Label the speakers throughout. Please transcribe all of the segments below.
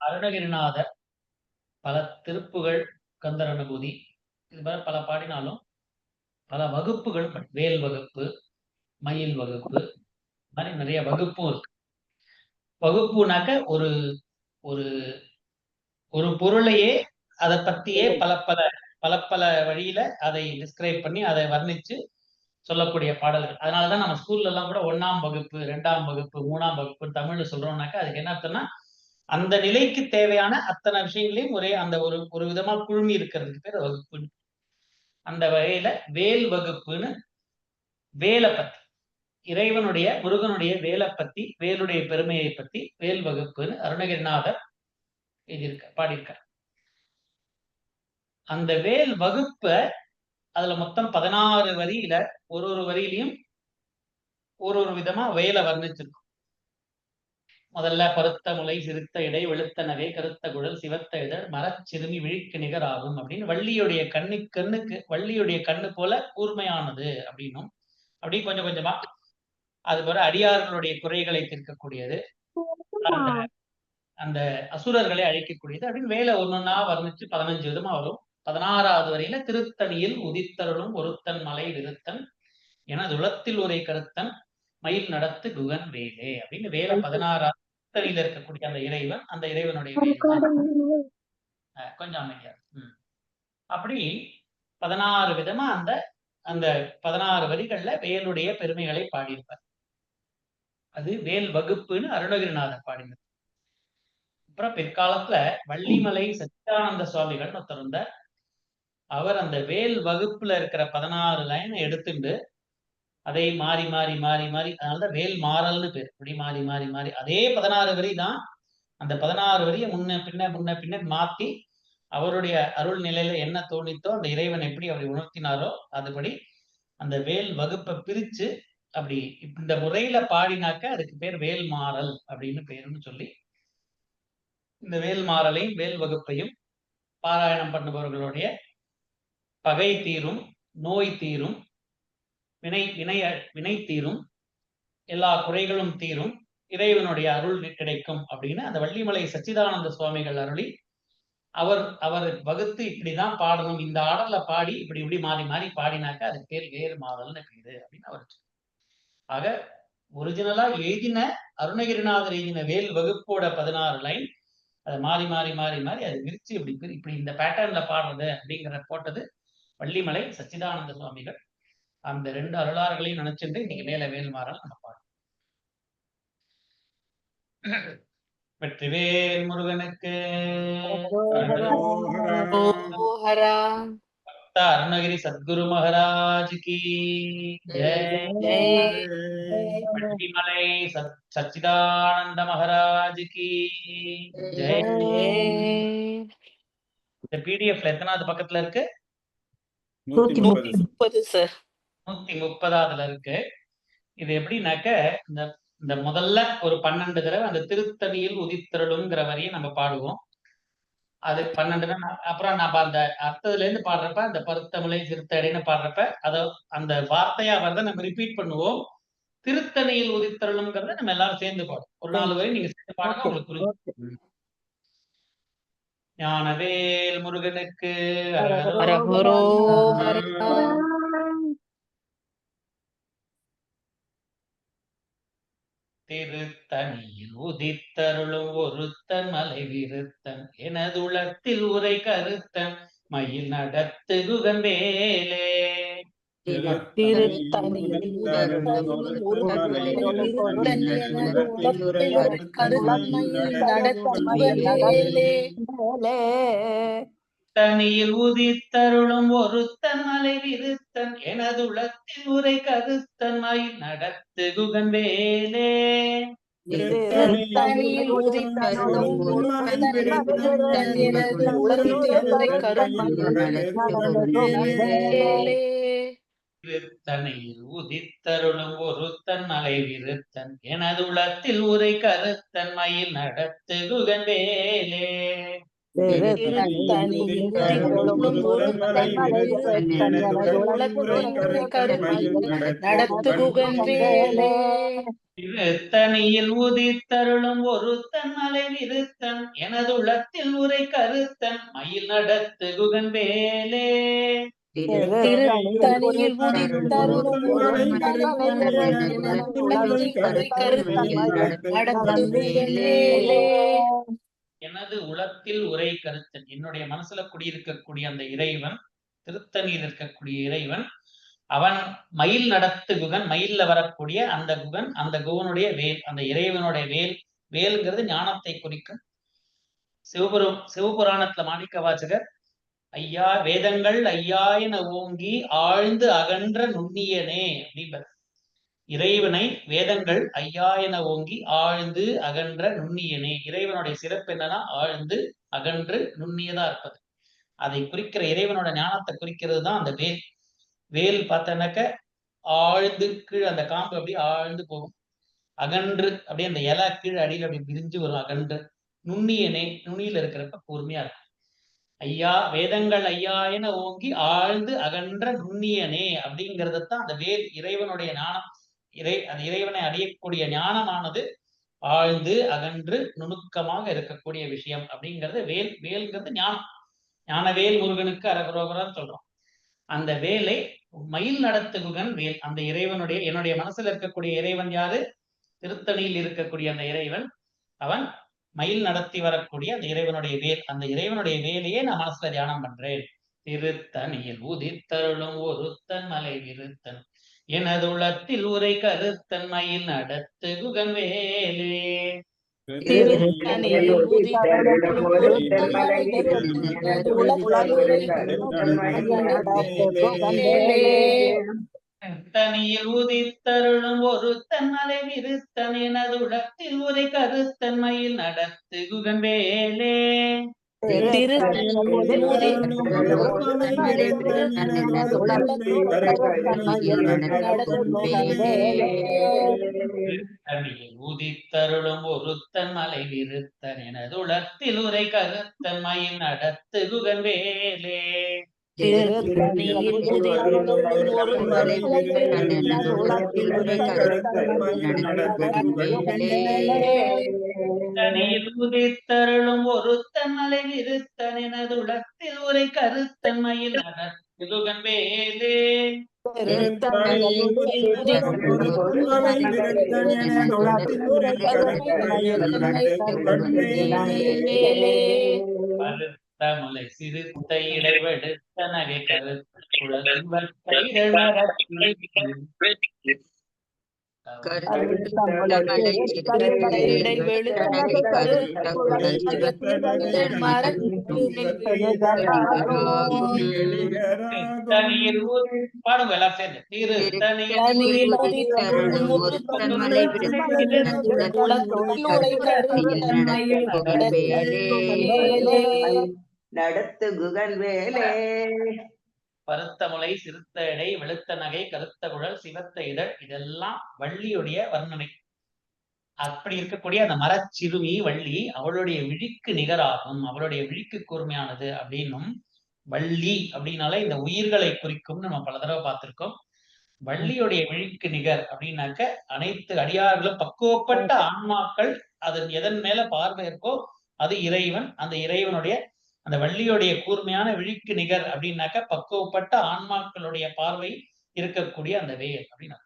Speaker 1: அருணகிரிநாதர் பல திருப்புகழ், கந்தர் அனுபூதி இது மாதிரி பல பாடினாலும் பல வகுப்புகள் வேல் வகுப்பு, மயில் வகுப்பு, இந்த மாதிரி நிறைய வகுப்பும் இருக்கு. வகுப்புனாக்க ஒரு ஒரு ஒரு பொருளையே அதை பத்தியே பல பல பல பல வழியில அதை டிஸ்கிரைப் பண்ணி அதை வர்ணிச்சு சொல்லக்கூடிய பாடல்கள். அதனாலதான் நம்ம ஸ்கூல்ல எல்லாம் கூட 1ஆம் வகுப்பு, 2ஆம் வகுப்பு, 3ஆம் வகுப்பு தமிழ்ல சொல்றோம்னாக்கா அதுக்கு என்ன அர்த்தம்னா அந்த நிலைக்கு தேவையான அத்தனை விஷயங்களையும் ஒரே அந்த ஒரு ஒரு விதமா குழுமி இருக்கிறதுக்கு பேர் வகுப்பு. அந்த வகையில வேல் வகுப்புன்னு வேலை பத்தி இறைவனுடைய முருகனுடைய வேலை பத்தி வேலுடைய பெருமையை பத்தி வேல் வகுப்புன்னு அருணகிரிநாதர் பாடியிருக்கார். அந்த வேல் வகுப்ப அதுல மொத்தம் 16 வரியில ஒரு ஒரு வரியிலையும் ஒரு ஒரு விதமா வேலை வர்ணிச்சிருக்கும். முதல்ல பருத்த முலை சிறுத்த இடை வெளுத்தனவே கருத்த குழல் சிவத்த இதழ் மரச்சிறுமி விழிக்கு நிகர் ஆகும் அப்படின்னு வள்ளியுடைய கண்ணு போல கூர்மையானது அப்படின்னும் அப்படி கொஞ்சம் கொஞ்சமா அது போல அடியார்களுடைய குறைகளை தீர்க்கக்கூடியது, அந்த அந்த அசுரர்களை அழிக்கக்கூடியது அப்படின்னு வேலை ஒன்னொன்னா வர்ணிச்சு 15 விதமா வரும். 16வது வரையில திருத்தணியில் உதித்தருளும் ஒருத்தன் மலை விருத்தன் எனது உளத்தில் உரை கருத்தன் மயில் நடத்து குகன் வேலே அப்படின்னு வேலை 16வது திருத்தணியில இருக்கக்கூடிய அந்த இறைவன், அந்த இறைவனுடைய வேல் தான். கொஞ்சம் அமைதியா. அப்படி 16 விதமா அந்த அந்த 16 வரிகள்ல வேலுடைய பெருமைகளை பாடியிருப்பார். அது வேல் வகுப்புன்னு அருணகிரிநாதர் பாடினது. அப்புறம் பிற்காலத்துல வள்ளிமலை சச்சிதானந்த சுவாமிகள் ஒருத்தர் இருந்தார். அவர் அந்த வேல் வகுப்புல இருக்கிற 16 லைனை எடுத்துட்டு அதை மாறி மாறி மாறி மாறி அதனாலதான் வேல் மாறல்னு பேர். இப்படி மாறி மாறி மாறி அதே 16 வரி தான். அந்த 16 வரியை முன்ன பின்ன மாத்தி அவருடைய அருள் நிலையில என்ன தோணித்தோ அந்த இறைவன் எப்படி அவரை உணர்த்தினாரோ அதுபடி அந்த வேல் வகுப்பை பிரிச்சு அப்படி இந்த முறையில பாடினாக்க அதுக்கு பேர் வேல் மாறல் அப்படின்னு பேருன்னு சொல்லி இந்த வேல் மாறலையும் வேல் வகுப்பையும் பாராயணம் பண்ணுபவர்களுடைய பகை தீரும், நோய் தீரும், வினை வினை வினை தீரும், எல்லா குறைகளும் தீரும், இறைவனுடைய அருள் கிடைக்கும் அப்படின்னு அந்த வள்ளிமலை சச்சிதானந்த சுவாமிகள் அருளி அவர் அவர் வகுத்து இப்படிதான் பாடணும், இந்த ஆடல்ல பாடி இப்படி இப்படி மாறி மாறி பாடினாக்க அதுக்கு பேர் வேறு மாறல்னு பேரு அப்படின்னு அவர். ஆக ஒரிஜினலா எழுதின அருணகிரிநாதர் எழுதின வேல் வகுப்போட 16 லைன் அதை மாறி மாறி மாறி மாறி அது விரிச்சு இப்படி இந்த பேட்டர்ன்ல பாடுறது அப்படிங்கிற போட்டது வள்ளிமலை சச்சிதானந்த சுவாமிகள். அந்த 2 அருளார்களையும் நினைச்சுட்டு இன்னைக்கு மேல வேல்மாறல் நம்ம பாடுறோம். வெற்றிவேல் முருகனுக்கு அருணகிரி சத்குரு மகாராஜ் கி ஜெய். வள்ளிமலை சச்சிதானந்த மகாராஜ் கி ஜெய். இந்த பிடிஎஃப்ல எத்தனாவது பக்கத்துல இருக்கு?
Speaker 2: 130 சார்.
Speaker 1: 130ஆவதுல இருக்கு. இது எப்படின்னாக்க இந்த முதல்ல ஒரு 12 தடவை அந்த திருத்தணியில் உதித்தருளுங்கிற வரியை நம்ம பாடுவோம். அது 12 தான். அப்புறம் நம்ம அந்த அர்த்தத்துல இருந்து பாடுறப்ப அந்த பருத்தமிழை சிறுத்தடைன்னு பாடுறப்ப அத அந்த வார்த்தையா வரத நம்ம ரிப்பீட் பண்ணுவோம். திருத்தணியில் உதித்தருளுங்கிறத நம்ம எல்லாரும் சேர்ந்து பாடுவோம். ஒரு 4 வரை நீங்க சேர்ந்து பாடுங்க, உங்களுக்கு புரியும். ஞானவேல் முருகனுக்கு திருத்தணியில் உதித்தருளும் ஒருத்தன் மலை விருத்தன் எனதுளத்தில் உரை கருத்தன் மயில் நடத்து குகன் வேலே. தனியில் உதித்தருளும் ஒருத்தன் மலை விருத்தன் எனதுளத்தில் உரை கருத்தன் மயில் நடத்து குகன் வேலே.
Speaker 2: திருத்தணியில் உதித்தருளும் ஒருத்தன் எனது உளத்தில் உரை கருத்தன்
Speaker 1: திருத்தணியில் உதித்தருளும் ஒருத்தன் மலை விருத்தன் எனது உளத்தில் உரை கருத்தன் மயில் நடத்து குகன் வேலே.
Speaker 2: திருத்தணியில் உதித்தருளும் ஒருத்தன் மலை விருத்தன் எனது உளத்தில் உரை கருமையில் நடத்துகுகன் வேலே.
Speaker 1: திருத்தணியில் உதித்தருளும் ஒருத்தன் மலை விருத்தன் எனது உளத்தில் உரை கருத்தன் மயில் நடத்து குகன் வேலே.
Speaker 2: திருத்தணியில் உதித்தருளும் ஒருத்தன் மலை விருத்தன் எனது உளத்தில் உரை கருத்தன் நடத்துகுகன் வேலே.
Speaker 1: எனது உளத்தில் உரை கருத்தன், என்னுடைய மனசுல குடியிருக்கக்கூடிய அந்த இறைவன், திருத்தணியில் இருக்கக்கூடிய இறைவன், அவன் மயில் நடத்து குகன், மயில்ல வரக்கூடிய அந்த குகன், அந்த குகனுடைய வேல், அந்த இறைவனுடைய வேல். வேலுங்கிறது ஞானத்தை குறிக்கும். சிவபுராணத்துல மாணிக்க வாசகர் ஐயா வேதங்கள் ஐயா என ஓங்கி ஆழ்ந்து அகன்ற நுண்ணியனே அப்படின்பார். இறைவனை வேதங்கள் ஐயா என ஓங்கி ஆழ்ந்து அகன்ற நுண்ணியனே. இறைவனுடைய சிறப்பு என்னன்னா ஆழ்ந்து அகன்று நுண்ணியதா இருப்பது. அதை குறிக்கிற இறைவனோட ஞானத்தை குறிக்கிறது தான் அந்த வேல். வேல் பார்த்தனாக்க ஆழ்ந்து கீழ் அந்த காம்பு அப்படியே ஆழ்ந்து போகும். அகன்று அப்படியே அந்த இலை கீழ் அடியில் அப்படி பிரிஞ்சு வரும். அகன்று நுண்ணியனே, நுண்ணியில இருக்கிறப்ப கூர்மையா இருக்கும். ஐயா வேதங்கள் ஐயா என ஓங்கி ஆழ்ந்து அகன்ற நுண்ணியனே அப்படிங்கிறதான் அந்த வேல். இறைவனுடைய ஞானம், அந்த இறைவனை அடையக்கூடிய ஞானமானது ஆழ்ந்து அகன்று நுணுக்கமாக இருக்கக்கூடிய விஷயம் அப்படிங்கிறது வேல். வேல்ங்கிறது ஞானம். ஞானவேல் முருகனுக்கு அரகுரோகரான்னு சொல்றோம். அந்த வேலை மயில் நடத்துகுகன் வேல். அந்த இறைவனுடைய, என்னுடைய மனசுல இருக்கக்கூடிய இறைவன் யாரு? திருத்தணியில் இருக்கக்கூடிய அந்த இறைவன். அவன் மயில் நடத்தி வரக்கூடிய அந்த இறைவனுடைய வேல். அந்த இறைவனுடைய வேலையே நான் மனசுல தியானம் பண்றேன். திருத்தணியில் உதித்தருளும் ஒருத்தன் மலை விருத்தன் எனது உளத்தில் உரை கருத்தன் மயில் நடத்து குகன் வேலே.
Speaker 2: திருத்தணியில் உதித்தருளும் ஒருத்தன் மலை விருத்தன் எனது உளத்தில் உரை கருத்தன் மயில் நடத்து குகன் வேலே.
Speaker 1: திருத்தணியில் உதித்தருளும் ஒருத்தன் மலை விருத்தன் எனது உளத்தில் உரை கருத்தன் மயில் நடத்து குகன் வேலே.
Speaker 2: திருத்தணியில் உதித்தருளும் ஒருத்தன் மலை விருத்தன் எனது உளத்தில் உரை கருத்தன் மயில் நடத்து குகன் வேலே.
Speaker 1: திருத்தணியில் உதித்தருளும் ஒருத்தன் மலை விருத்தன் எனது உளத்தில் உரை கருத்தன் மயில் நடத்து குகன் வேலே.
Speaker 2: திருத்தணியில் உதித்தருளும் ஒருத்தன் மலை விருத்தன் எனது உளத்தில் உரை கருத்தன் மயில் நடத்து குகன் வேலே.
Speaker 1: திருத்தணியில் உதித்தருளும் ஒருத்தன் மலை விருத்தன் எனது உளத்தில் உரை கருத்தன் மயில் நடத்து குகன் வேலே.
Speaker 2: திருத்தணியில் உதித்தருளும் ஒருத்தன் மலை விருத்தன் எனது உளத்தில் உரை கருத்தன் மயில் நடத்து குகன் வேலே.
Speaker 1: பருத்தமுலை சிறுத்த இடைவெடுத்த நகை கருத்த குழல் பாடுங்க எல்லாம் சேர்ந்து. திருத்தணியில்
Speaker 3: நடத்து குகன் வேலே.
Speaker 1: பருத்தமுலை சிறுத்த இடை வெளுத்த நகை கருத்த குழல் சிவத்த இதழ், இதெல்லாம் வள்ளியுடைய வர்ணனை. அப்படி இருக்கக்கூடிய அந்த மரச்சிறுமி வள்ளி அவளுடைய விழிக்கு நிகராகும், அவளுடைய விழிக்கு கூர்மையானது அப்படின்னும். வள்ளி அப்படின்னாலே இந்த உயிர்களை குறிக்கும் நம்ம பல தடவை பார்த்திருக்கோம். வள்ளியுடைய விழிக்கு நிகர் அப்படின்னாக்க அனைத்து அடியார்களும் பக்குவப்பட்ட ஆன்மாக்கள் அதன் எதன் மேல பார்வை இருக்கோ அது இறைவன். அந்த இறைவனுடைய அந்த வள்ளியுடைய கூர்மையான விழிக்கு நிகர் அப்படின்னாக்க பக்குவப்பட்ட ஆன்மாக்களுடைய பார்வை இருக்கக்கூடிய அந்த வேல் அப்படின்னா.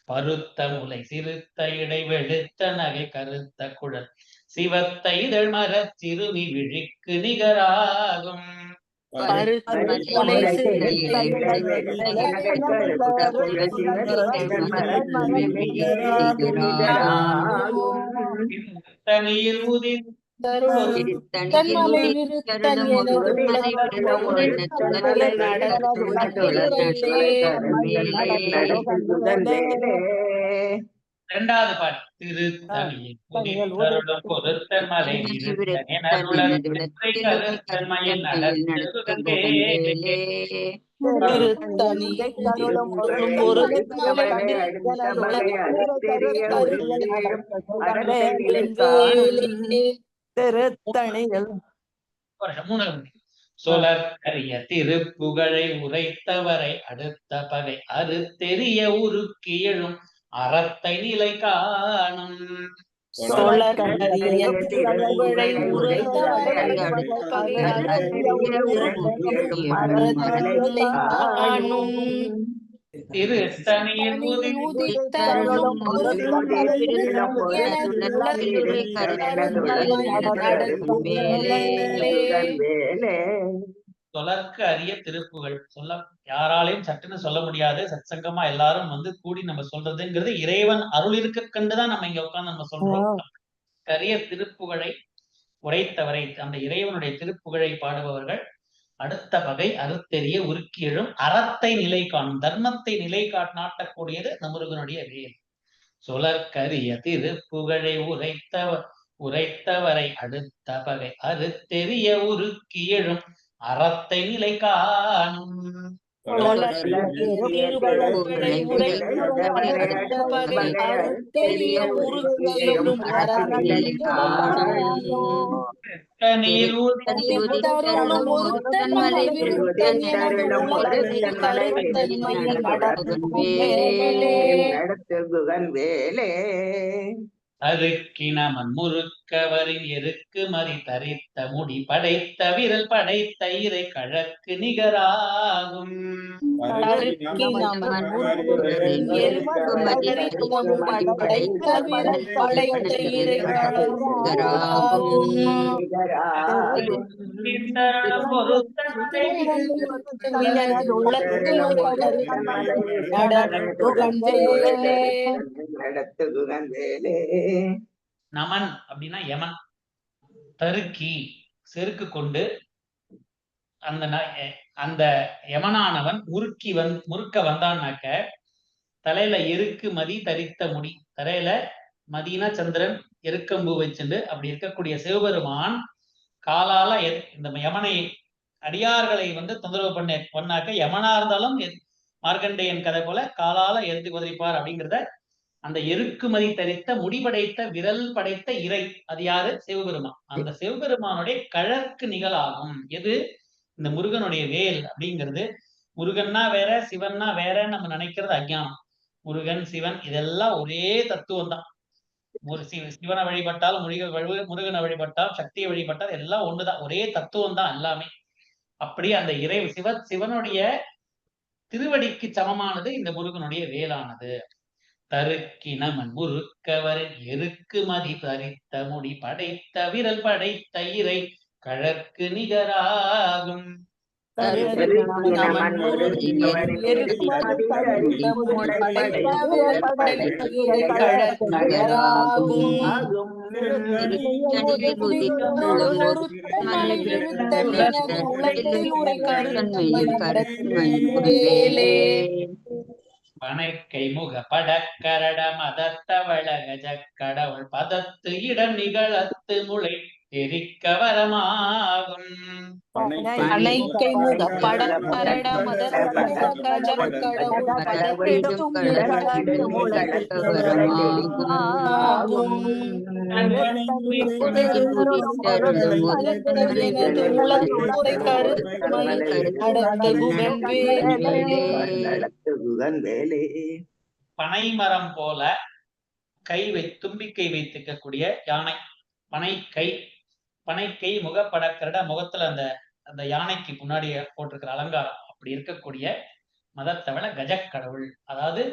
Speaker 1: பருத்த முலை சிறுத்த இடை வெளுத்த நகை கருத்த குழல் சிவத்த இதழ் மரச் சிறுமி விழிக்கு நிகராகும். திருத்தணியில் இரண்டாவது பாட்டு. திருத்தணியில் உதித்தருளும் ஒருத்தன் மலை விருத்தன் எனது உளத்தில் உரை கருத்தன் மயில் நடத்து குகன் வேலே. வருஷம் 3வது சொலற்கரிய திருப்புகழை உரைத்தவரை அடுத்த பகை அறுத்தெறிய உருக்கி எழும் அறத்தை நிலை காணும்
Speaker 2: சொலற்கரிய திருப்புகழை உரைத்தவரை அடுத்த பகை அறுத்தெறிய உருக்கி எழும் அறத்தை நிலை காணும்
Speaker 1: திருத்தணியில்
Speaker 2: உதித்தருளும்
Speaker 1: சொலற்கு அரிய திருப்புகள் சொல்ல யாராலையும் சட்டுன்னு சொல்ல முடியாது. சத்சங்கமா எல்லாரும் வந்து கூடி நம்ம சொல்றதுங்கிறது இறைவன் அருள் இருக்க கண்டுதான் நம்ம இங்க உட்கார்ந்து நம்ம சொல்றோம். அரிய திருப்புகழை உரைத்தவரை அந்த இறைவனுடைய திருப்புகழை பாடுபவர்கள் அடுத்த பகை அறுத்தெறிய உருக்கி எழும் அறத்தை நிலை காணும், தர்மத்தை நிலை நாட்டக்கூடியது அந்த முருகனுடைய வேல். சொலற்கரிய திருப்புகழை உரைத்தவரை அடுத்த பகை அறுத்தெறிய உருக்கி எழும் அறத்தை நிலை காணும். அருக்கினமன் முறுக்கவரின் எருக்கு மறி தரித்த முடி படைத்த விரல் படைத்த இறை கழற்கு நிகராகும். நமன் அப்படின்னா யமன். தருக்கி செருக்கு கொண்டு அந்த யமனானவன் முறுக்க வந்தான்னாக்க தலையில எருக்கு மதி தரித்த முடி, தலையில மதினா சந்திரன் எருக்கம்பூ வச்சுண்டு அப்படி இருக்கக்கூடிய சிவபெருமான் காலால இந்த யமனை அடியார்களை தொந்தரவு பண்ணாக்க யமனா இருந்தாலும் மார்க்கண்டேயன் கதை போல காலால எரிந்து குதிரிப்பார் அப்படிங்கிறத அந்த எருக்குமதி தரித்த முடிபடைத்த விரல் படைத்த இறை அது யாரு? சிவபெருமான். அந்த சிவபெருமானுடைய கழற்கு நிகழாகும் எது? இந்த முருகனுடைய வேல் அப்படிங்கிறது. முருகன்னா வேற சிவன்னா வேறன்னு நம்ம நினைக்கிறது அஞ்ஞானம். முருகன் சிவன் இதெல்லாம் ஒரே தத்துவம் தான். சிவனை வழிபட்டால் முருகனை வழிபட்டால் சக்தியை வழிபட்டால் எல்லாம் ஒண்ணுதான், ஒரே தத்துவம் தான் எல்லாமே. அப்படி அந்த இறை சிவனுடைய திருவடிக்கு சமமானது இந்த முருகனுடைய வேலானது. தருக்கினமன் முறுக்கவரின் எருக்கு மதி தரித்த முடி படைத்த விரல் படைத்த இறை கழற்கு நிகராகும். பனைக்கை முக படக்கரட மதத்தவள கஜக்கடவுள் பதத்து இடம் நிகழத்து முளை தெரிக்க வரமாகும்.
Speaker 2: பனைக்கை முக படக்கரட மதத்தவள கஜக்கடவுள் பதத்திடும்
Speaker 1: பனைமரம் போல தும்பிக்கை வைத்துக்கக்கூடிய யானை பனைக்கை முகப்படக்கரட முகத்துல அந்த யானைக்கு முன்னாடி போட்டிருக்கிற அலங்காரம் அப்படி இருக்கக்கூடிய மதத்தவள கஜக்கடவுள், அதாவது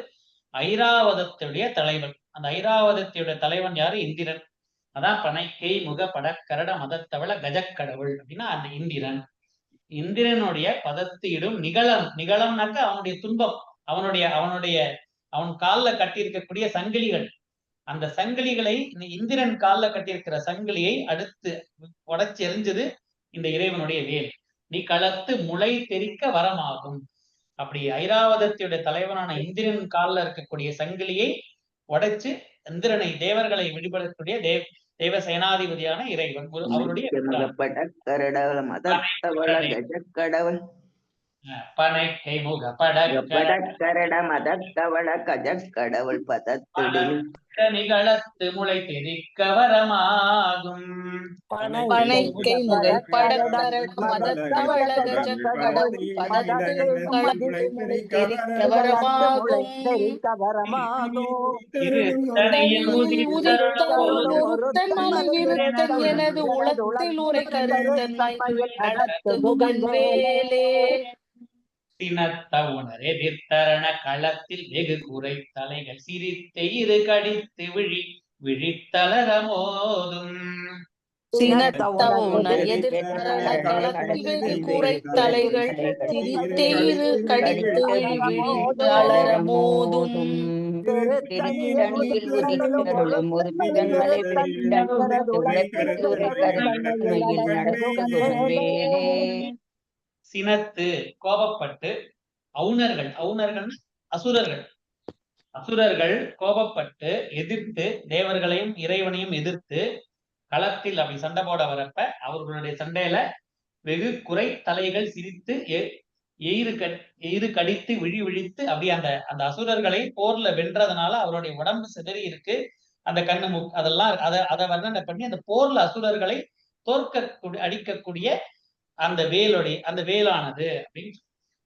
Speaker 1: ஐராவதத்துடைய தலைவன். அந்த ஐராவதத்துடைய தலைவன் யாரு? இந்திரன். அதான் பனைக்கை முகப்படக்கரட மதத்தவள கஜக்கடவுள் அப்படின்னா அந்த இந்திரனுடைய பதத்து இடும் நிகழம்னாக்க அவனுடைய துன்பம், அவன் காலில் கட்டியிருக்கக்கூடிய சங்கிலிகள், அந்த சங்கிலிகளை இந்திரன் காலில் கட்டியிருக்கிற சங்கிலியை அடுத்து உடைச்சு எரிஞ்சது இந்த இறைவனுடைய வேல். நீ களத்து முளை தெரிக்க வரமாகும். அப்படி ஐராவதத்துடைய தலைவனான இந்திரன் காலில் இருக்கக்கூடிய சங்கிலியை உடைச்சு இந்திரனை தேவர்களை விடுபடக்கூடிய தேவ சேனாதிபதியான இறைவன் அவருடைய பனைக்கை முக படக்கரட மதத்தவள கஜக்கடவுள் பதத்து நிகழத்து முளை தெரிக்க வரமாகும்.
Speaker 2: பனைக்கை முகை படக்கரட மதத்தவள கஜக்கடவு பதத்து களத்து முளை தெரிக்க வரமாகும் தனியில் உதித்தருளும் ஒருத்தன் மலை விருத்தன் எனது உளத்தில் உரை கருத்தன்மை நடத்து குகன் வேலே
Speaker 1: சினத்த உணர் எதிர்த்தரண களத்தில் வெகு குறை தலைகள் சிரித்து இரு கடித்து விழித்தளர மோதும்
Speaker 2: சினத்த உணர் எதிர்த்தரண களத்தில் வெகு குறை தலைகள் சிரித்தே இரு கடித்து விழித்தளர மோதும்
Speaker 3: திருத்தணியில் உதித்தருளும் ஒருத்தன் மலை விருத்தன் உலகத்தில் உரை கருத்தன்மையில் நடத்த குகன் வேலே
Speaker 1: சினத்து கோபப்பட்டு அவுணர்கள் அசுரர்கள் கோபப்பட்டு எதிர்த்து தேவர்களையும் இறைவனையும் எதிர்த்து களத்தில் அப்படி சண்டை போட வரப்ப அவர்களுடைய சண்டையில வெகு குறை தலைகள் சிரித்து எயிறு கடித்து விழித்து அப்படி அந்த அசுரர்களை போர்ல வென்றதுனால அவருடைய உடம்பு சிதறி இருக்கு. அந்த கண்ணு அதெல்லாம் அதை வர்ணனை பண்ணி அந்த போர்ல அசுரர்களை அடிக்கக்கூடிய அந்த வேலானது அப்படின்னு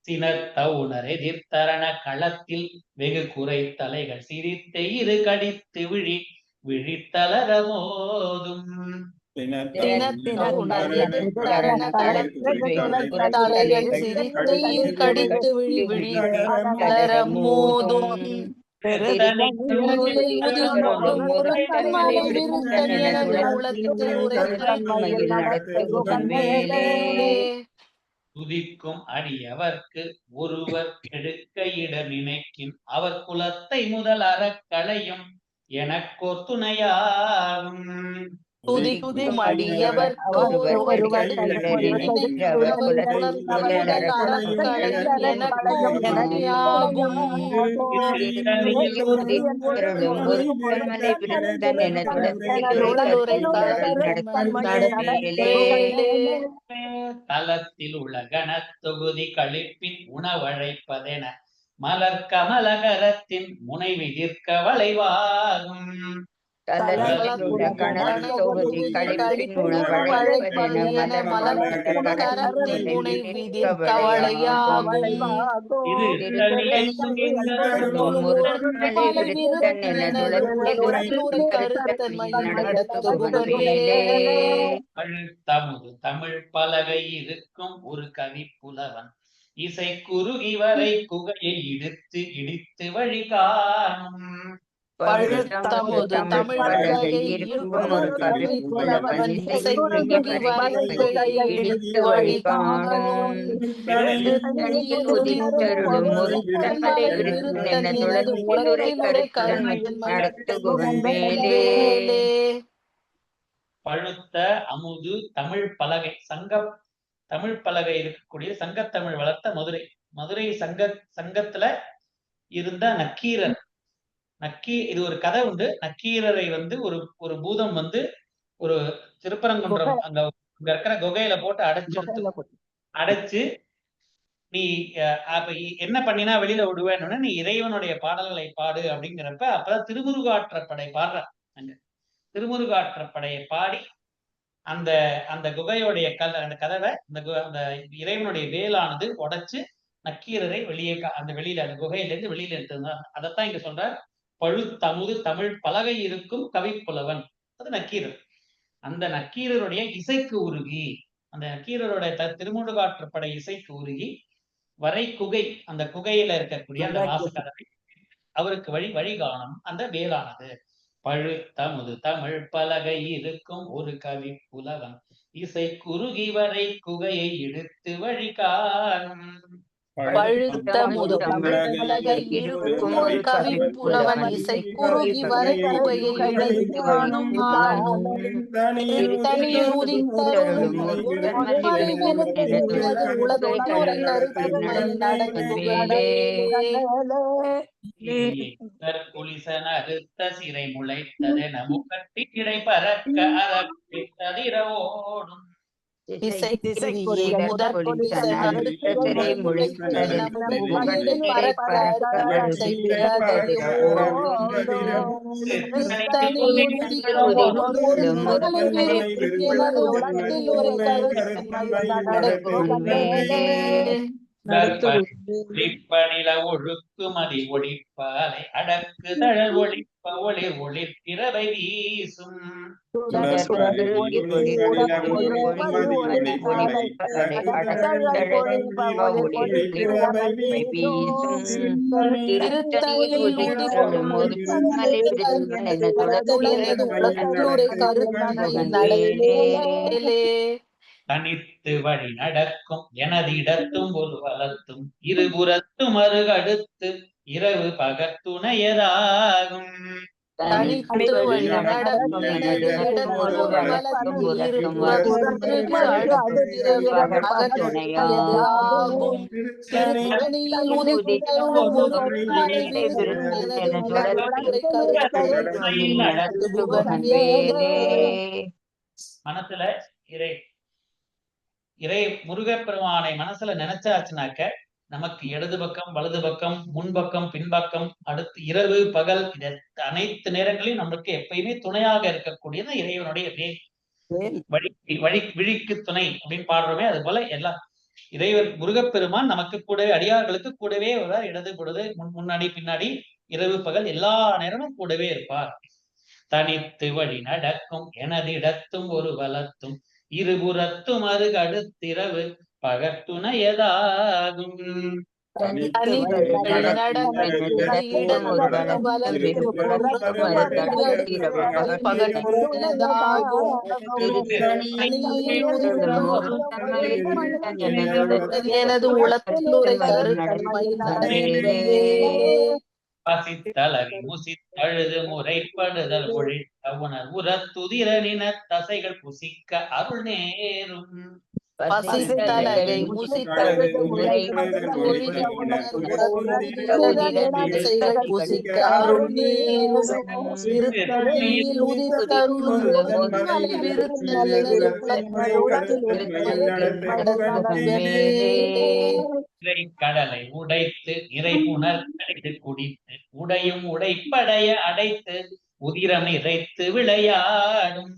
Speaker 1: சினத்த உணர் எதிர்த்தரண களத்தில் வெகு குறை தலைகள் சிரித்து இரு கடித்து விழித்தளர மோதும்
Speaker 2: தலைகள் சிரித்து இரு கடித்து விழித்தளர மோதும்
Speaker 1: துதிக்கும் அடியவர்க்கு ஒருவர் கெடுக்க இட நினைக்கும் அவர் குலத்தை முதல் அறக்களையும் எனக்கோர் துணையாகும்
Speaker 2: துதிக்கும் அடியவர்க்கு ஒருவர்
Speaker 1: தலத்தில் உள்ள கணத்தொகுதி கழிப்பின் உணவழைப்பதென மலர் கமலகரத்தின் முனை விதிர்க்க வளைவாகும் தமிழ் பலகை இருக்கும் ஒரு கவி புலவன் இசை குறுகி வரை குகையை இடித்து வழி காணும்
Speaker 2: பழுத்தமுது தமிழ் பலகை இருக்கும் ஒரு கவி புலவன் இசை குறுகி வரை குகையை இடித்து வழி காணும் திருத்தணியில் உதித்தருளும் ஒருத்தன் மலை விருத்தன் எனது உலகில் உரை கருத்தன்மை நடத்து குகன் வேலே
Speaker 1: பழுத்த அமுது தமிழ் பலகை தமிழ் பலகை இருக்கக்கூடிய சங்கத்தமிழ் வளர்த்த மதுரை சங்கத்துல இருந்த நக்கீரர் இது ஒரு கதை உண்டு. நக்கீரரை ஒரு பூதம் ஒரு திருப்பரங்குன்றம் அங்க இருக்கிற குகையில போட்டு அடைச்சு நீ அப்ப என்ன பண்ணினா வெளியில விடுவேன்னு நீ இறைவனுடைய பாடல்களை பாடு அப்படிங்கிறப்ப அப்பதான் திருமுருகாற்றுப்படை பாடுற அங்க திருமுருகாற்றுப்படையை பாடி அந்த அந்த குகையோடைய அந்த கதவை அந்த இறைவனுடைய வேலானது உடைச்சு நக்கீரரை வெளியில அந்த குகையிலிருந்து வெளியில எடுத்திருந்தார். அதைத்தான் இங்க சொல்றார். பழுத்தமுது தமிழ் பலகை இருக்கும் கவிப்புலவன், அது நக்கீரர். அந்த நக்கீரருடைய இசைக்கு உருகி, அந்த நக்கீரருடைய திருமுருகாற்றுப்படை இசைக்கு உருகி வரை குகை, அந்த குகையில இருக்கக்கூடிய அந்த வாசகரை அவருக்கு வழிகாணும் அந்த வேளானது. பழுத்தமுது தமிழ் பலகை இருக்கும் ஒரு கவி புலவன் இசை குறுகி வரை குகையை இழுத்து வழி காணும்.
Speaker 2: பழுத்தமுது தமிழ் பலகை இருக்கும் ஒரு கவி புலவன் இசை குறுகி வரை குகையை இழுத்து காணும். திருத்தணியில் உதித்தருளும்
Speaker 1: அறுத்த சிறை முளைத்ததென முகட்டி கிடை பறக்க அறப்பித்ததிர ஓடும்.
Speaker 2: திசைக்குரிய முதற்கொடி நடுத்திரை முளைத்தென முகிலை பறக்க கருத்தை விலகது போலும்
Speaker 1: ஒளிப்பநில ஒழுக்குமதி ஒளிப்பாலை அடக்கு தழல் ஒளிப்ப ஒளிர் ஒளிர்கிறவை வீசும் தனித்து வழி நடக்கும் எனது இடத்தும் ஒரு வலத்தும் இருபுறத்தும் அருகடுத்து இரவு பகத்துணையதாகும்
Speaker 2: தனித்து வழி நடக்கும் எனது இடத்தொரு வலத்தும் பகத்துணையாகும் திருத்தணியில்
Speaker 1: மனசுல இறை முருகப்பெருமானை மனசுல நினைச்சாச்சுனாக்க நமக்கு இடது பக்கம் வலது பக்கம் முன்பக்கம் பின்பக்கம் அடுத்து இரவு பகல் இது அனைத்து நேரங்களையும் நமக்கு எப்பயுமே துணையாக இருக்கக்கூடியது இறைவனுடைய விழிக்கு துணை அப்படின்னு பாடுறோமே. அது போல எல்லாம் இறைவன் முருகப்பெருமான் நமக்கு கூடவே அடியார்களுக்கு கூடவே வருவார். இடது கூடவே முன்னாடி பின்னாடி இரவு பகல் எல்லா நேரமும் கூடவே இருப்பார். தனித்து வழி நடக்கும் எனது இடத்தும் ஒரு வலத்தும் இருபுறத்தும் அருகு அடுத்திரவு பகத்துணையதாகும்.
Speaker 2: எனது உளத்துறை
Speaker 1: பசித்தளவி முசித்தழுது முறைப்படுதல் ஒழித்த உணர் உரத்துதிர நின தசைகள் புசிக்க அருள் நேரும்.
Speaker 2: பசித்தலகை முசித்தழுது புசிக்க அருள் நேரும். திருத்தணியில் உதித்தருளும்
Speaker 1: கடலை உடைத்து இறை புனல் கடித்து குடித்து உடையும் உடைப்படைய அடைத்து உதிரம் இறைத்து விளையாடும்.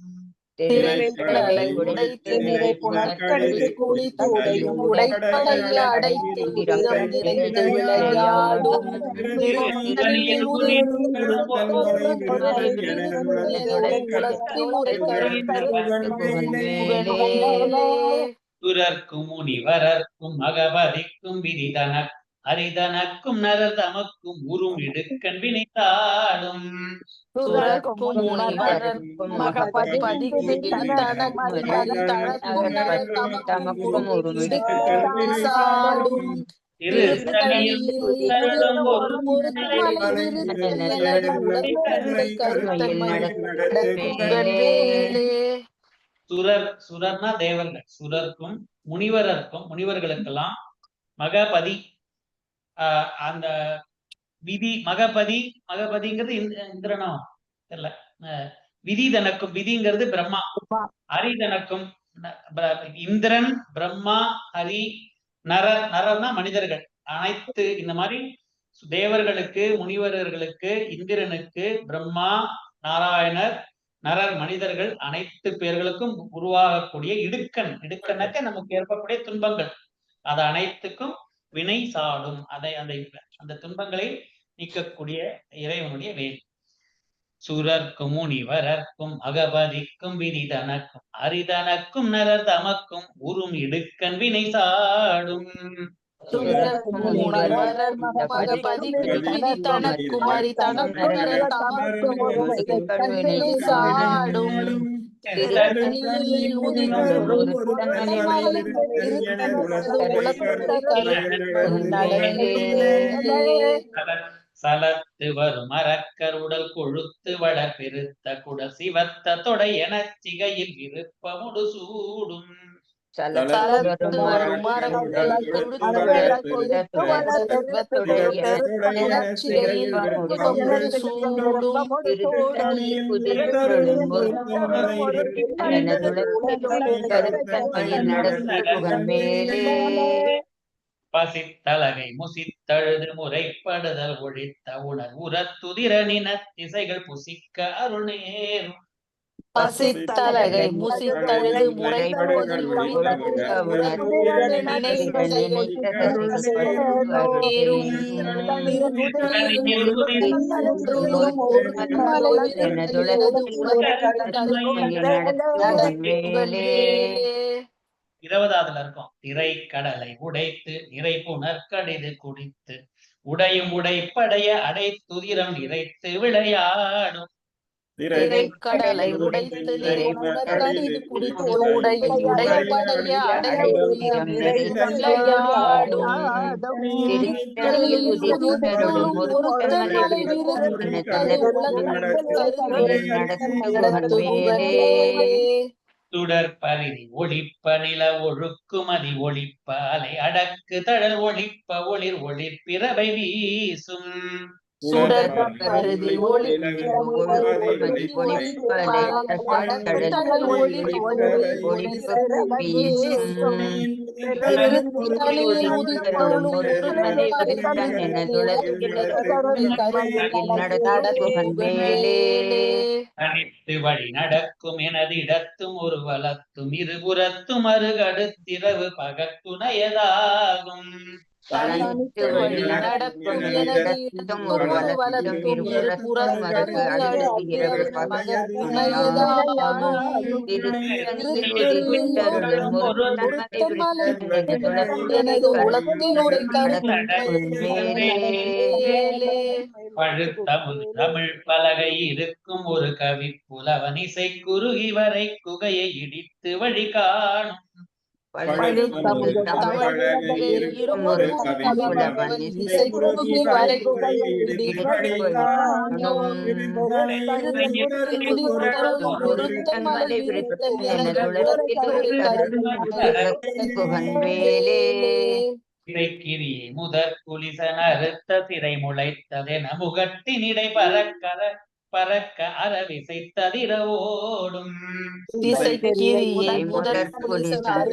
Speaker 2: உடைத்து நிறை புனற்கடித்து குடித்து உடையும் உடைப்படைய அடைத்து உதிரம் நிறைத்து விளையாடும்.
Speaker 1: துரர்க்கும் முனிவரர்க்கும் மகபதிக்கும் விதிதனக் அரிதனக்கும் நரர் தமக்கும் உரும் இடுக்கண் வினைத்தாடும். சுரர்னா தேவர்கள். சுரர்க்கும் முனிவர்களுக்கெல்லாம் மகபதி அந்த விதி மகபதிங்கிறது இந்திரனோ தெரியல. விதிதனக்கும் விதிங்கிறது பிரம்மா, ஹரிதனக்கும் இந்திரன் பிரம்மா ஹரி நரர்னா மனிதர்கள். அனைத்து இந்த மாதிரி தேவர்களுக்கு முனிவர்களுக்கு இந்திரனுக்கு பிரம்மா நாராயணர் நரர் மனிதர்கள் அனைத்து பேர்களுக்கும் உருவாகக்கூடிய இடுக்கண்ணக்க நமக்கு ஏற்படக்கூடிய துன்பங்கள் அது அனைத்துக்கும் வினை சாடும். அந்த துன்பங்களை நீக்கக்கூடிய இறைவனுடைய வேல். சுரர்க்கும் முனிவரர்க்கும் அகபதிக்கும் விதிதனக்கும் அரிதனக்கும் நரர் தமக்கும் உரும் இடுக்கண் வினை சாடும். சலத்து வரும் மரக்கர் உடல் கொழுத்து வளர் பெருத்த குடல் சிவத்த தொடை எனச் சிகையில் விருப்பமுடு சூடும்.
Speaker 3: சலத்துளரும் மரங்களை தொடுத்து வளர்த்த துடத்துடைய
Speaker 2: சூடும்
Speaker 3: திருத்தணியில் குதித்தருளும் கருத்தன்மையில் நடத்து புகழ் மேலே
Speaker 1: பசித்தலகை முசித்தழுது முறைப்படுதல் ஒழித்த உணர் உரத்துதிர நின திசைகள் புசிக்க அருணேரும்
Speaker 2: பசித்தலகை முசித்தழுது முறைப்படுதல்
Speaker 1: இருபதாவதுல இருக்கும். திரை கடலை உடைத்து நிறை புனற்கடிது குடித்து உடையும் உடைப்படைய அடைத்துதிரம் இறைத்து விளையாடும்
Speaker 2: திரைக்கடலை உடைத்து நிறைகடிது குடித்து உடையும் உடைப்படைய அடைத்துதிரம் விளையாடும்
Speaker 1: சுடர் பரிதி ஒளிப்ப நில ஒழுக்குமதி ஒளிப்ப அலை அடக்கு தழல் ஒளிப்ப ஒளிர் ஒளிர்பிறவை வீசும்
Speaker 2: சுடர் பரிதி
Speaker 1: தனித்து வழி நடக்கும் எனது இடத்தும் ஒரு வலத்தும் இருபுறத்தும் அருகடுத்திரவு பகத்துணையதாகும்
Speaker 2: தனித்து வழி நடக்கும் எனது இடத்தும் ஒரு வலத்தும் இருபுறத்தும்
Speaker 1: பழுத்தமுது தமிழ் பலகை இருக்கும் ஒரு கவி புலவன் இசை குறுகி வரை குகையை இடித்து வழி காணும் திரைக்கிரியை முதற் குலிசன் அறுத்த திரை முளைத்ததென முகட்டினிடை பறக்க அறவிசைத்ததிர ஓடும்
Speaker 2: திசைக்கிரியை முதற் குலிசன்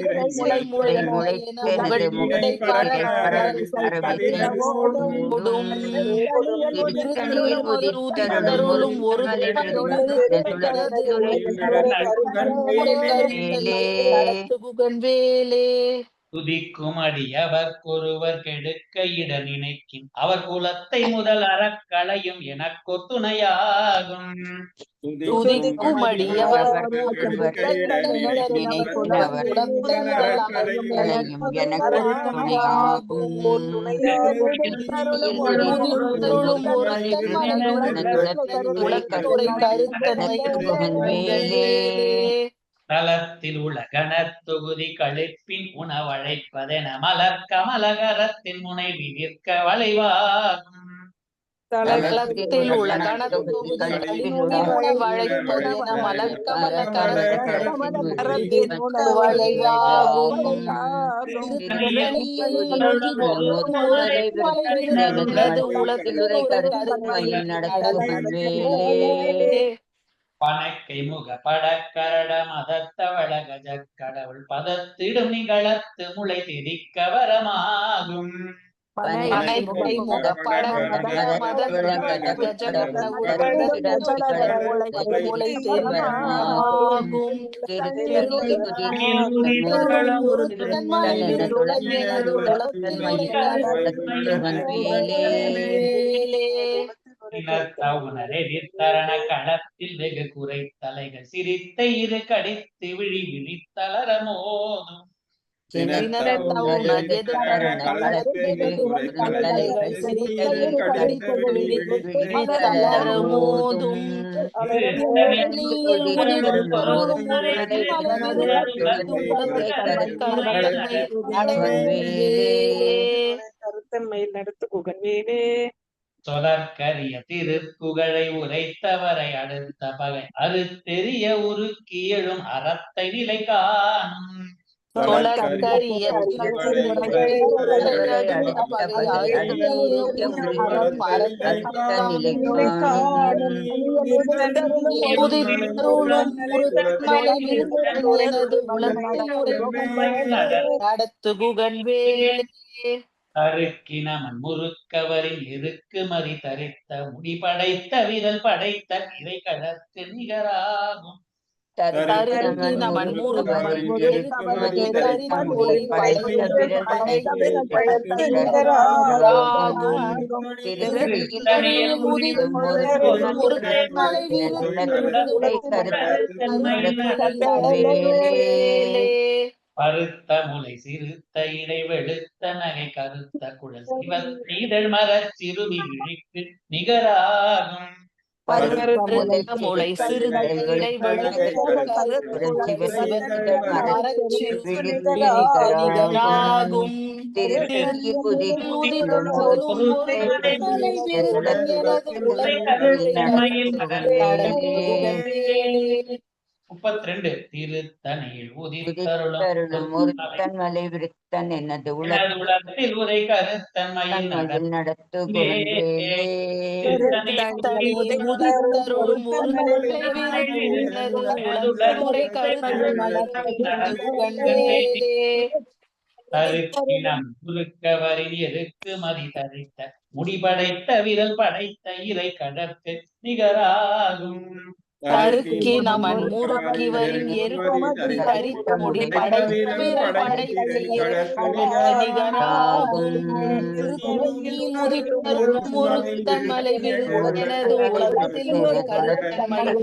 Speaker 1: துதிக்கும் அடியவர்க்கொருவர் கெடுக்க இட நினைக்கின் அவர் குலத்தை முதல் அறக்களையும் எனக்கொ துணையாகும்
Speaker 2: துதிக்கும் அடியவர்
Speaker 1: தலத்தில் உள்ள கணத்தொகுதி கழிப்பின் உணவழைப்பதென மலர் கமலகரத்தின் முனை விதிர்க்க வளைவாகும்
Speaker 2: தலத்தில் உள்ள கணத்தொகுதி வளைப்பதென மலர் கமல
Speaker 1: பனைக்கை முக படக்கரட மதத்தவள கஜ கடவுள் பதத்திடும் நிகழத்து முளை திரிக்க வரமாகும்
Speaker 2: பனைக்கை முக
Speaker 1: உணரெதிர்த்தரண களத்தில் வெகு குறை தலைகள் சிரித்த இரு கடித்து விழி விழித்தளர மோதும்
Speaker 4: கருத்தன்மையில் நடத்து குகன்வேலே
Speaker 1: சொலற்கரிய திருப்புகழை உரைத்தவரை அடுத்த பகை அறுத்தெறிய உருக்கி எழும் அறத்தை நிலை காணும்
Speaker 2: தொழற்கரிய
Speaker 3: திருப்புகழை அடுத்த பகை அடுத்த ஒளிபெரும் அடுத்த நிலை காணும்
Speaker 2: உதித்தருளும் மலை விருத்தன் எனது உலகத்தில் நடத்து குகன் வேலே
Speaker 1: தருக்கினமன் முறுக்கவரின் இருக்குமதி தரித்த முடி படைத்த விரல் படைத்த இறை கடற்கு நிகராகும்
Speaker 2: தருக்கினமன் முறுக்கவரின் இருக்குமதி தரித்த முடி படைத்த விரல் படைத்த நிகராகும் திருத்தணியில் உதித்தருளும் மலை விருத்தன்
Speaker 1: பருத்த முலை சிறுத்த இடை வெளுத்த நகை கருத்த குழல் சிவத் இதழ் மரச் சிறுமி விழிக்கு நிகராகும்
Speaker 2: முளை சிறுத்தை நிகராகும்
Speaker 1: திருத்தணியில் உதித்தருளும்
Speaker 3: ஒருத்தன் மலை விருத்தன் எனது
Speaker 1: உலகத்தில் உரை கருத்தன்மையில்
Speaker 3: நடத்து
Speaker 1: தருக்கினம் குறுக்கவரில் எருக்கு மதி தரித்த முடிபடைத்த விரல் படைத்த இறை கடற்கு நிகராகும்
Speaker 2: தருக்கினமன் முறுக்கி வரின் எருக்கமதி தரித்த முடி படைத்த விரல் படைத்த நிகராகும் திருத்தணியில் உதித்தருளும் ஒருத்தன் மலை விருத்தன் எனது உலகத்தில் ஒரு கருத்தன்மையில்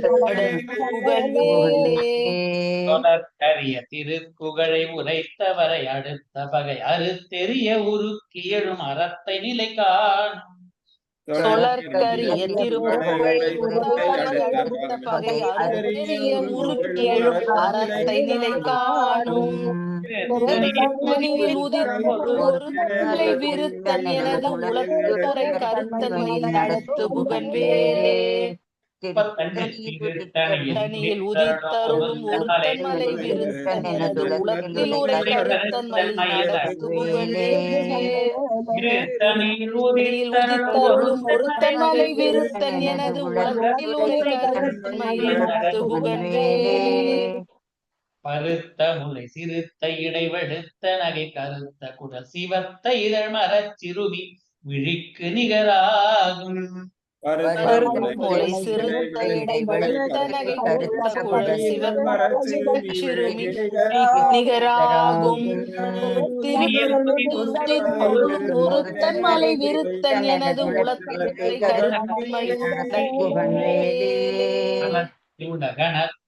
Speaker 1: தொடர்கரிய திருப்புகழை உரைத்தவரை அடுத்த பகை அறுத்தெறிய உருக்கி எழும் அறத்தை நிலை காணும்
Speaker 2: சொலற்கரிய திருப்புகழை அடுத்த பகை அறுத்தெறிய உருக்கி எழும் அறத்தை நிலை காணும் ஒருத்தனை விருத்தன் எனது உலகத்துறை கருத்தன்மையில் நடத்து புகன் வேலே தனியில் உதித்தருளும் ஒருத்தன் மலை விருத்தன் எனது உலகத்தில் உரை கருத்தன்மையில் நடத்து புகன் உதித்தருளும் ஒருத்தன் மலை விருத்தன் எனது உலகத்தில் உரை கருத்தன்மையில் நடத்து புகன் வேலே
Speaker 1: பருத்த முலை சிறுத்த இடை வெளுத்த நகை கருத்த குடல் சிவத்த இதழ் மரச் சிறுமி விழிக்கு நிகராகும்
Speaker 2: முளை சிறுத்த இடை வெளுத்த நகை கருத்த குடல் சிவத்த சிறுமி நிகராகும் ஒருத்தன் மலை விருத்தன் எனது உலகத்தை கருத்தன்மையில்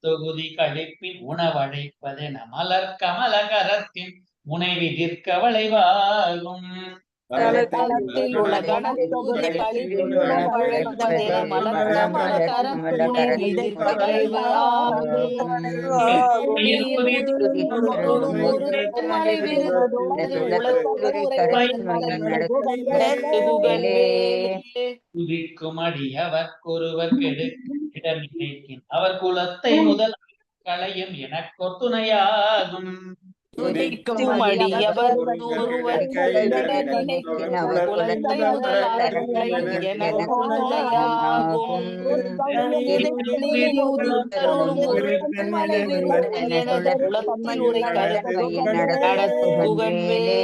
Speaker 1: தொகுதி கழிப்பின் உணவழைப்பதென மலர் கமலகரத்தின் முனைவி நிற்க வளைவாகும்
Speaker 2: தலத்தில் உள்ள கணத்தொகுதி கழிப்பின் உணவழைப்பதென மலர் கமலகரத்தின் முனைவி நிற்க வளைவாகும் ஒருத்தன் மலை விருத்தன்
Speaker 1: துதிக்கும் அடியவர்க்கொருவர் கெடுக்கின் அவர் குலத்தை முதல் களையும் எனக்கொரு துணையாகும்
Speaker 2: துதிக்கும் அடியவர் ஒருவர் குலத்தை முதல் எனக்கு துணையாகும் மலை விருத்தன் எனது குலத்தில் உரை நடத்து புகன் வேலே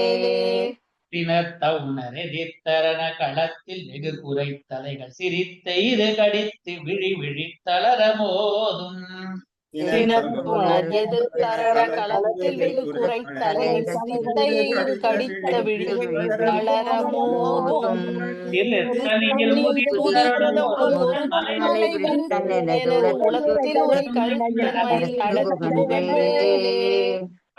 Speaker 1: பிணத்த உணரெதிர்த்தரண களத்தில் வெகு குறை தலைகள் சிரித்த இது கடித்து விழி விழி தளர மோதும்
Speaker 2: எதிர்த்தரண களத்தில் வெகு குறை தலைகள் சிரித்த இது கடித்த விழி தளர மோதும் உலகத்தில் உரை கருத்தன்மையில் நடத்து புகன் வேலே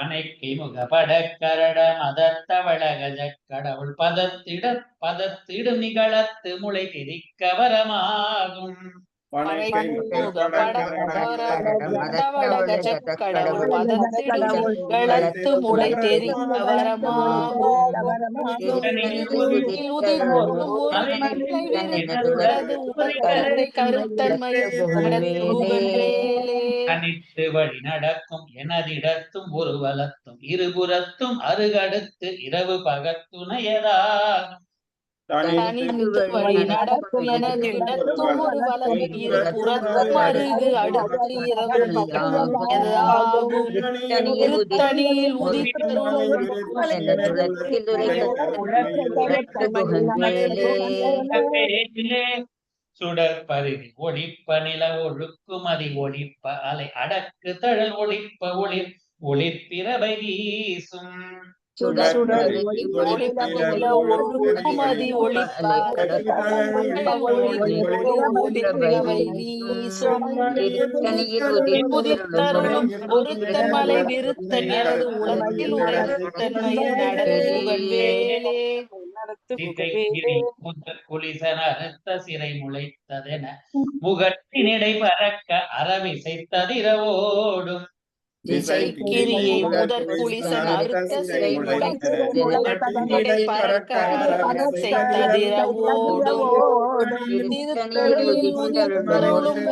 Speaker 1: அணைக்கை முகபட கரட மதத்தவள கஜ கடவுள் பதத்திடும் நிகழத்து முளை திரிக்க வரமாகும்
Speaker 2: கடவுள் பதத்திடும் நிகழத்து முளை தெரிக்க வரமாகும் கருத்தன்மையில்
Speaker 1: தனித்து வழி நடக்கும் எனதிடத்தும் ஒரு வலத்தும் இருபுறத்தும் அருகடுத்து இரவு பகத்துணையதாகும்.
Speaker 2: தனித்து வழி நடக்கும் எனது இடத்தும் ஒரு வலத்து இரு புறத்தும் அருகு அடுத்து இரவு பகலாகும். திருத்தணியில் உதித்தருளும்
Speaker 1: சுடர் பருதி ஒளிப்ப நில ஒழுக்கும் அதி ஒளிப்ப அலை அடக்கு தழல் ஒளிப்ப ஒளிர்பிறவை வீசும்.
Speaker 2: ஒழுக்குமதி ஒளிப்பிறவை வீசும். உதித்தருளும் ஒருத்தன் மலை விருத்தன் எனது உலகில் உரைத்தன்மையில் நடத்துவன் வேலே.
Speaker 1: குளிசனறுத்த சிறை முளைத்ததென முகத்தினிடை பறக்க அறவிசைத்ததிரவோடும்.
Speaker 2: திசைக்கிரியை முதற் குளிசன் அறுத்த சிறை முளைத்ததென பறக்க அறவிசைத்ததிரவோடும். திருத்தணியில் உதித்தருளும்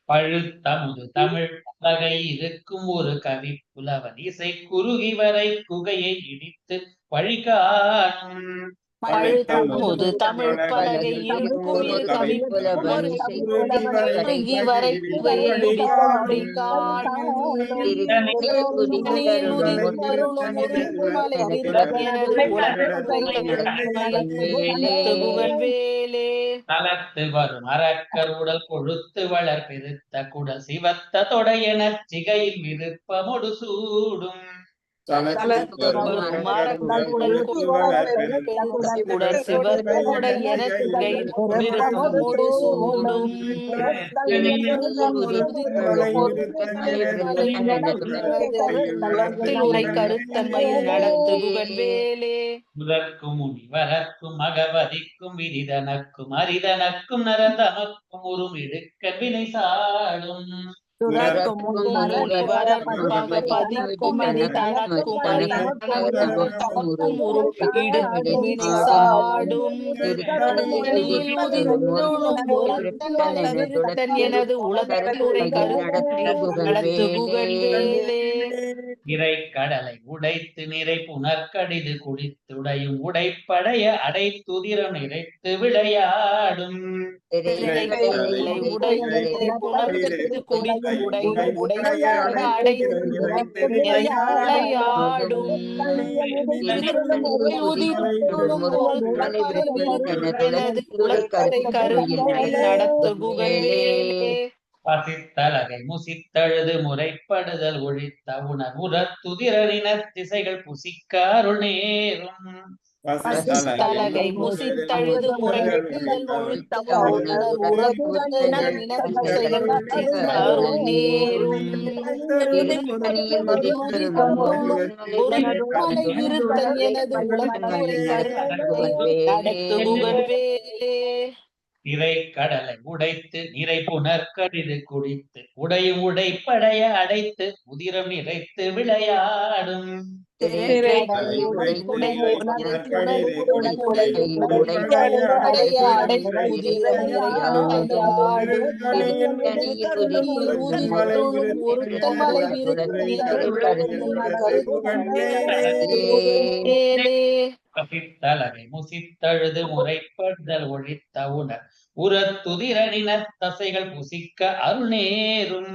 Speaker 1: பழுத்தமுது தமிழ் பகை இருக்கும் ஒரு கவி புலவன் இசை குறுகி வரை குகையை இடித்து வழிகாணும்.
Speaker 2: பழுத்தமுது தமிழ் பலகை இருக்கும் இரு கவி புலவன் குறுகி வரை குகையை இடித்து காணும். உதித்தருளும் மலை வேலே.
Speaker 1: தளத்து வரும் அரக்கர் உடல் கொழுத்து வளர் பெருத்த குடல் சிவத்த தொடையென சிகையில் விருப்பமொடு சூடும்.
Speaker 2: கருத்தன்மையில் நடத்துகுவன் வேலே.
Speaker 1: முதற்கும் முனிவரக்கும் மகவதிக்கும் விரிதனக்கும் அரிதனக்கும் நரந்தமக்கும் உறும் இடுக்க வினை சாடும்.
Speaker 2: எனது உலகத்துறை
Speaker 1: இறை கடலை உடைத்து நிறை புனற்கடிது குடித்துடையும் உடைப்படைய அடைத்துதிரம் நிறைத்து விளையாடும். பசித்தலகை முசித்தழுது முறைப்படுதல் ஒழித்த உணர் உரத்துதிரனின திசைகள் புசிக்க அருள் நேரும்.
Speaker 2: பசித்தலகை முசித்தழுது முறைப்படுதல் ஒழித்த உணர் உரத்துதிரனின திசைகள் அருள் நேரும். மலை விருத்தன் எனது உலகத்துறை நடத்துகுவன் வேலே.
Speaker 1: இறை கடலை உடைத்து நிறை புனற்கடிது குடித்து உடையும் உடைப்படைய அடைத்து உதிரம் நிறைத்து விளையாடும். பசித்தலகை முசித்தழுது முறைப்படுதல் ஒழித்த உணர் உரத்துதிரனின தசைகள் புசிக்க அருள் நேரும்.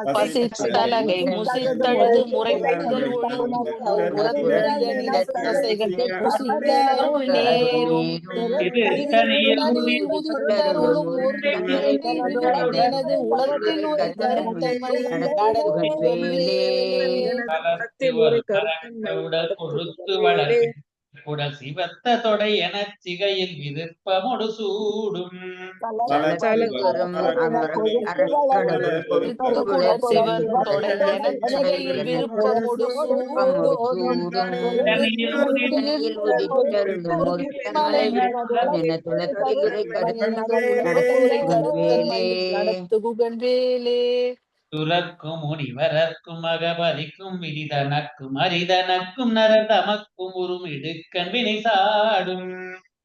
Speaker 2: பசித்தலகை முசித்தழுது முறைப்படுதல் தசைகள் புசிக்க அருள் நேரும். எனது உலகத்தில் ஒரு கருத்தன்மை
Speaker 1: உடல் கொழுத்து வளர் குடல் சிவத்த தொடை என சிகையில் விருப்பமொடு சூடும். துலக்கும் முனிவரர்க்கும் மகபதிக்கும் விரிதனக்கும் அரிதனக்கும் நரதமக்கும் உறும் இடுக்கன் வினை சாடும்.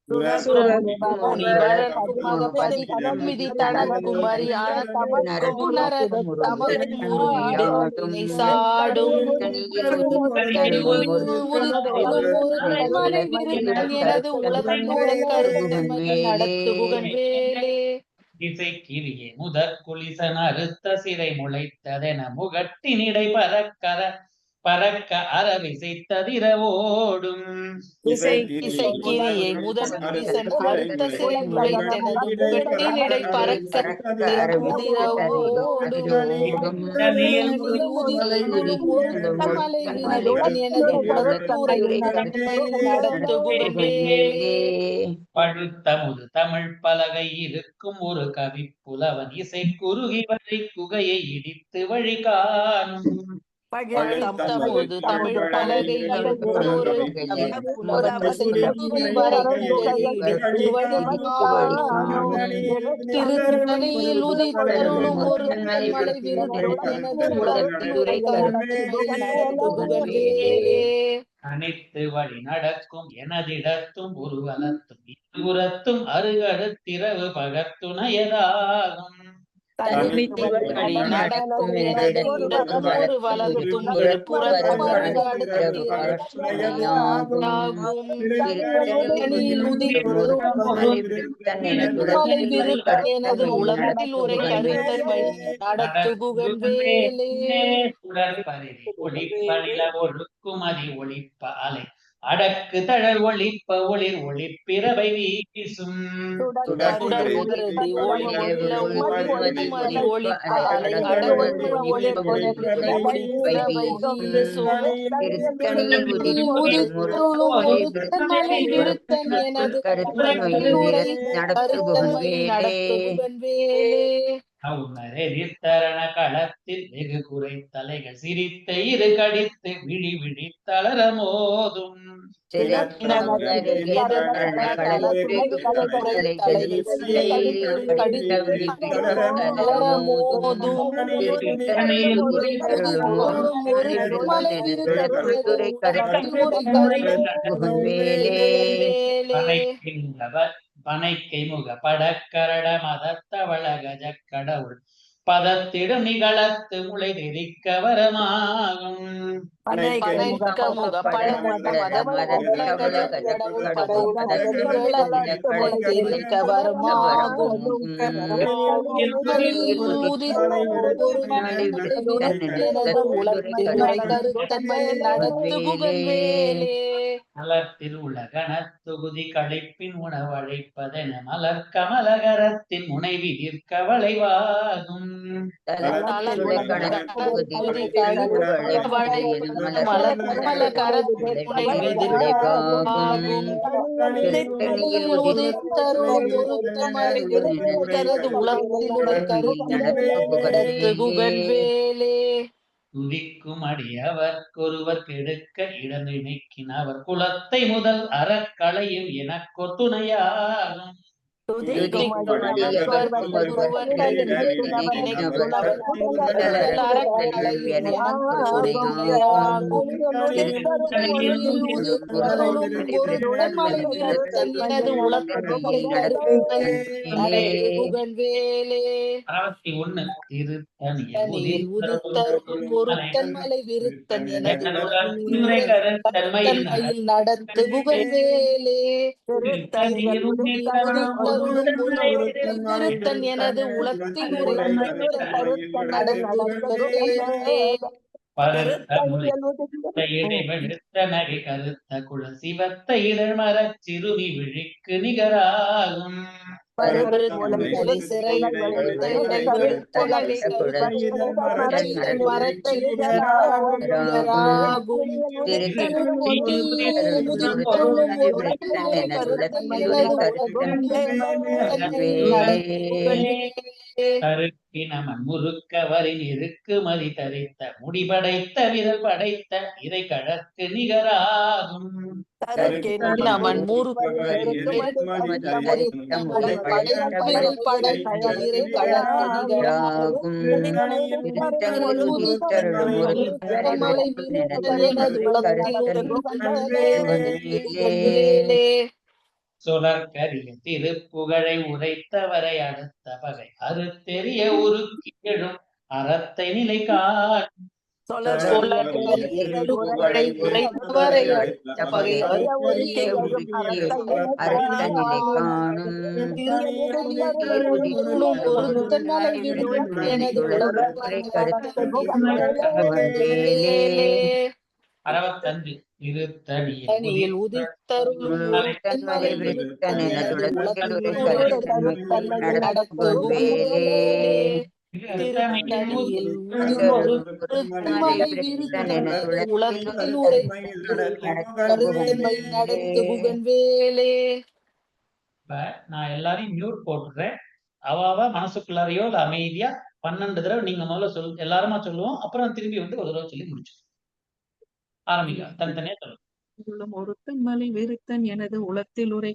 Speaker 2: முனி வரற்கும் மகபதி விதி தனக்கும் அறியான புனரர் தமக்கும் உரு இடத்தினை சாடும் உதித்தருளும் ஒரு மலை விருத்தன் எனது உலகத்துறை கருத்தன்மையில் நடத்து புகழ்வேலே.
Speaker 1: இசைக்கிரியே முதற் குலிசன் அறுத்த சிறை முளைத்ததென முகட்டினிடை பறக்க அறவிசைத்ததிர ஓடும்.
Speaker 2: இசைக்கிரியை முதற் குலிசன் அறுத்த சிறை முளைத்தெனது முகட்டினிடை பறக்க ஓடும். மலை விருத்தன் எனது உலகத்துறை நடத்து புகழ்வேலே.
Speaker 1: பழுத்த முது தமிழ் பலகை இருக்கும் ஒரு கவி புலவன் இசை குறுகி வரை குகையை இடித்து வழி காணும்.
Speaker 2: பழுத்தமுது தமிழ் பலகை இருக்கும் ஒரு கவி புலவன் இசை குறுகி வரை குகையை இடித்து வழி காணும். திருத்தணியில் உதித்தருளும் ஒரு மலை விருத்தன் எனது உலகத்துறை கருத்தன்மையில் நடத்து புகழ்வேலே.
Speaker 1: அனைத்து வழி நடக்கும் எனதிடத்தும் உருவலத்தும் இருபுறத்தும் அருகடுத்திரவு பகத்துணையதாகும்.
Speaker 2: நடக்கும் ஒரு வலத்தும் இருபுறத்தும் மலை விருத்தன் எனது உலகத்தில் உரை கருத்தன்மை நடத்து புகழ்வேலே.
Speaker 1: ஒளிப்பநில ஒழுக்குமதி ஒளிப்ப அலை அடக்கு தழல் ஒளிப்ப ஒளிர் ஒளிப்பிறவை வீசும். எதிர்த்தரண களத்தில் வெகு குறை தலைகள் சிரித்த இரு கடித்து விழி விழி தளர மோதும். பனைக்கை முக படக்கரட மதத்தவள கஜ கடவுள் பதத்திடும் நிகழத்து முளை தெரிக்க வரமாகும். மலர்த்தில் உலகணத்துகுதி களைப்பின் உணவழைப்பதென மலர் கமலகரத்தின் முனைவி நிற்க வளைவாகும். துதிக்கும் அடியவர்க்கொருவர் கெடுக்க இடந்து நிற்கினவர் குலத்தை முதல் அறக்களையும் எனக்கொ துணையாகும்.
Speaker 2: நடத்து புகழ்வேலே. எனது உலகத்தில்
Speaker 1: கருத்த குழ சிவத்த இதழ் மரச் சிறுமி விழிக்கு நிகராகும். கருப்பினமன் முறுக்கவரின் இருக்குமதி தரித்த முடிபடைத்த விரல் படைத்த இறை கழற்கு நிகராகும்.
Speaker 2: நமன்
Speaker 1: சுழற்கரிய திருப்புகழை உரைத்தவரை அடுத்த பகை அறுத்தெறிய உருக்கி எழும் அறத்தை நிலை காண்
Speaker 2: புகழை உரைத்தவரை அடுத்த பகை
Speaker 3: அறுத்தெறிய உருக்கிய அறுத்த நிலை காணும்
Speaker 2: ஒருத்தன் மலை விடுத்து எனது
Speaker 3: உரை கருத்தே
Speaker 1: 65
Speaker 2: தனியில் உதித்தருளும் ஒருத்தன் மலை விடுத்தன் எனது திருத்தணியில் உலகத்தில் உரை கருத்தன்மை நடத்து புகன்வேலே.
Speaker 1: இப்ப நான் எல்லாரையும் மியூட் போட்டுறேன். அவாவ மனசுக்குள்ளாரையோ இல்ல அமைதியா 12 தடவை நீங்க முதல்ல எல்லாருமா சொல்லுவோம். அப்புறம் திரும்பி வந்து ஒரு தடவை சொல்லி முடிச்சு ஆரம்பிக்கலாம். தனித்தனியா சொல்லுவோம்.
Speaker 4: ஒருத்தன் மலை விருத்தன் எனது உளத்தில் உரை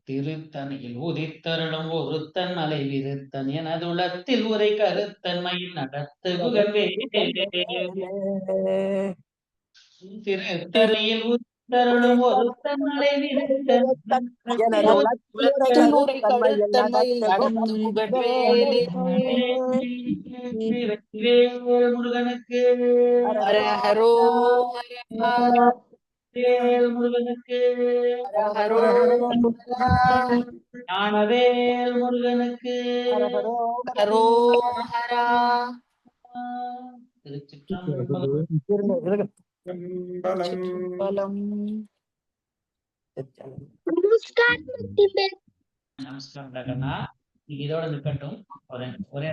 Speaker 1: திருத்தணியில் உதித்தருளும் ஒருத்தன் மலை விருத்தன் எனது உளத்தில் உரை கருத்தன்மையில் நடத்து திருத்தணியில் உதித்தருளும் ஒருத்தன் மலை விருத்தன்
Speaker 2: உரை கருத்தன்மையில் நடத்து புகன்வேலே.
Speaker 1: முருகனுக்கு
Speaker 2: ஹரஹரோ
Speaker 1: முருகனுக்கு
Speaker 2: ஹரஹரோ
Speaker 1: ஞானவேல் முருகனுக்கு
Speaker 2: ஹரோஹரா.
Speaker 1: திருச்சிற்றம்பலம். நமஸ்காரம். இதோட நிக்கட்டும். ஒரே